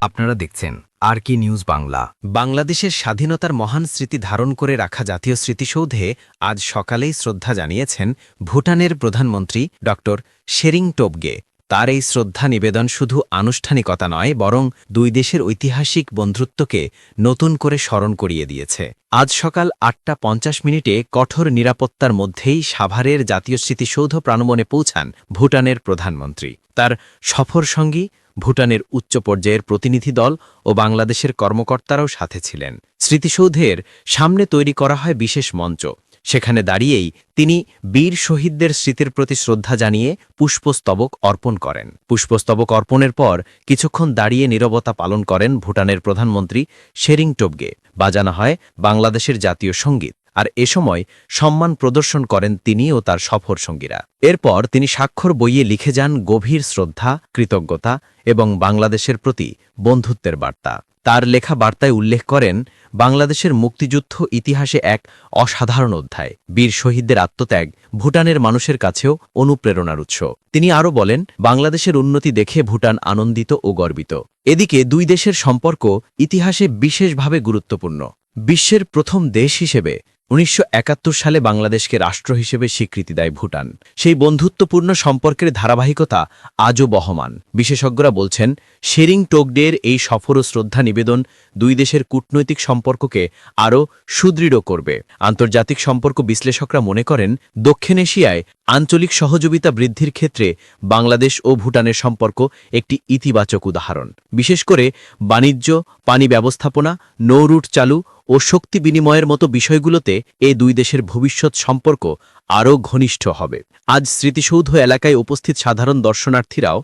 আপনারা দেখছেন আর কি নিউজ বাংলা। বাংলাদেশের স্বাধীনতার মহান স্মৃতি ধারণ করে রাখা জাতীয় স্মৃতিসৌধে আজ সকালেই শ্রদ্ধা জানিয়েছেন ভুটানের প্রধানমন্ত্রী ড শেরিং টোবগে। তার এই শ্রদ্ধা নিবেদন শুধু আনুষ্ঠানিকতা নয়, বরং দুই দেশের ঐতিহাসিক বন্ধুত্বকে নতুন করে স্মরণ করিয়ে দিয়েছে। আজ সকাল ৮টা ৫০ কঠোর নিরাপত্তার মধ্যেই সাভারের জাতীয় স্মৃতিসৌধ প্রাঙ্গণে পৌঁছান ভুটানের প্রধানমন্ত্রী। তার সফর সঙ্গী ভুটানের উচ্চ পর্যায়ের প্রতিনিধি দল ও বাংলাদেশের কর্মকর্তারাও সাথে ছিলেন। স্মৃতিসৌধের সামনে তৈরি করা হয় বিশেষ মঞ্চ। সেখানে দাঁড়িয়েই তিনি বীর শহীদদের স্মৃতির প্রতি শ্রদ্ধা জানিয়ে পুষ্পস্তবক অর্পণ করেন। পুষ্পস্তবক অর্পণের পর কিছুক্ষণ দাঁড়িয়ে নীরবতা পালন করেন ভুটানের প্রধানমন্ত্রী শেরিং টোবগে। বাজানো হয় বাংলাদেশের জাতীয় সঙ্গীত, আর এ সময় সম্মান প্রদর্শন করেন তিনি ও তার সফর সঙ্গীরা। এরপর তিনি স্বাক্ষর বইয়ে লিখে যান গভীর শ্রদ্ধা, কৃতজ্ঞতা এবং বাংলাদেশের প্রতি বন্ধুত্বের বার্তা। তার লেখা বার্তায় উল্লেখ করেন, বাংলাদেশের মুক্তিযুদ্ধ ইতিহাসে এক অসাধারণ অধ্যায়। বীর শহীদদের আত্মত্যাগ ভুটানের মানুষের কাছেও অনুপ্রেরণার উৎস। তিনি আরও বলেন, বাংলাদেশের উন্নতি দেখে ভুটান আনন্দিত ও গর্বিত। এদিকে দুই দেশের সম্পর্ক ইতিহাসে বিশেষভাবে গুরুত্বপূর্ণ। বিশ্বের প্রথম দেশ হিসেবে ১৯৭১ সালে বাংলাদেশকে রাষ্ট্র হিসেবে স্বীকৃতি দেয় ভুটান। সেই বন্ধুত্বপূর্ণ সম্পর্কের ধারাবাহিকতা আজও বহমান। বিশেষজ্ঞরা বলছেন, শেরিং টোবগের এই সফর ও শ্রদ্ধা নিবেদন দুই দেশের কূটনৈতিক সম্পর্ককে আরও সুদৃঢ় করবে। আন্তর্জাতিক সম্পর্ক বিশ্লেষকরা মনে করেন, দক্ষিণ এশিয়ায় আঞ্চলিক সহযোগিতা বৃদ্ধির ক্ষেত্রে বাংলাদেশ ও ভুটানের সম্পর্ক একটি ইতিবাচক উদাহরণ। বিশেষ করে বাণিজ্য, পানি ব্যবস্থাপনা, নৌরুট চালু ও শক্তি বিনিময়ের মতো বিষয়গুলোতে এ দুই দেশের ভবিষ্যৎ সম্পর্ক আরও ঘনিষ্ঠ হবে। আজ স্মৃতিসৌধ এলাকায় উপস্থিত সাধারণ দর্শনার্থীরাও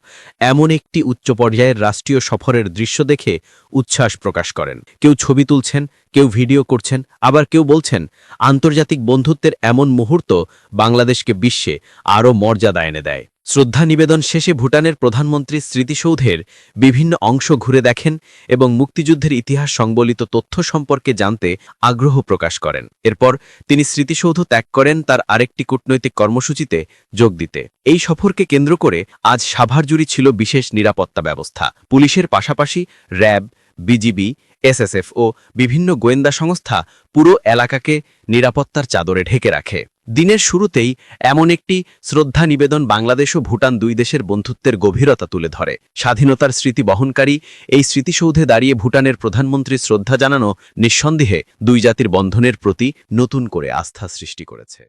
এমন একটি উচ্চ পর্যায়ের রাষ্ট্রীয় সফরের দৃশ্য দেখে উচ্ছ্বাস প্রকাশ করেন। কেউ ছবি তুলছেন, কেউ ভিডিও করছেন, আবার কেউ বলছেন, আন্তর্জাতিক বন্ধুত্বের এমন মুহূর্ত বাংলাদেশকে বিশ্বে আরও মর্যাদা এনে দেয়। শ্রদ্ধা নিবেদন শেষে ভুটানের প্রধানমন্ত্রী স্মৃতিসৌধের বিভিন্ন অংশ ঘুরে দেখেন এবং মুক্তিযুদ্ধের ইতিহাস সংবলিত তথ্য সম্পর্কে জানতে আগ্রহ প্রকাশ করেন। এরপর তিনি স্মৃতিসৌধ ত্যাগ করেন তার আরেকটি কূটনৈতিক কর্মসূচিতে যোগ দিতে। এই সফরকে কেন্দ্র করে আজ সাভার জুড়ে ছিল বিশেষ নিরাপত্তা ব্যবস্থা। পুলিশের পাশাপাশি র্যাব, বিজিবি, এসএসএফ ও বিভিন্ন গোয়েন্দা সংস্থা পুরো এলাকাকে নিরাপত্তার চাদরে ঢেকে রাখে। দিনের শুরুতেই এমন একটি শ্রদ্ধা নিবেদন বাংলাদেশ ও ভুটান দুই দেশের বন্ধুত্বের গভীরতা তুলে ধরে। স্বাধীনতার স্মৃতি বহনকারী এই স্মৃতিসৌধে দাঁড়িয়ে ভুটানের প্রধানমন্ত্রীর শ্রদ্ধা জানানো নিঃসন্দেহে দুই জাতির বন্ধনের প্রতি নতুন করে আস্থা সৃষ্টি করেছে।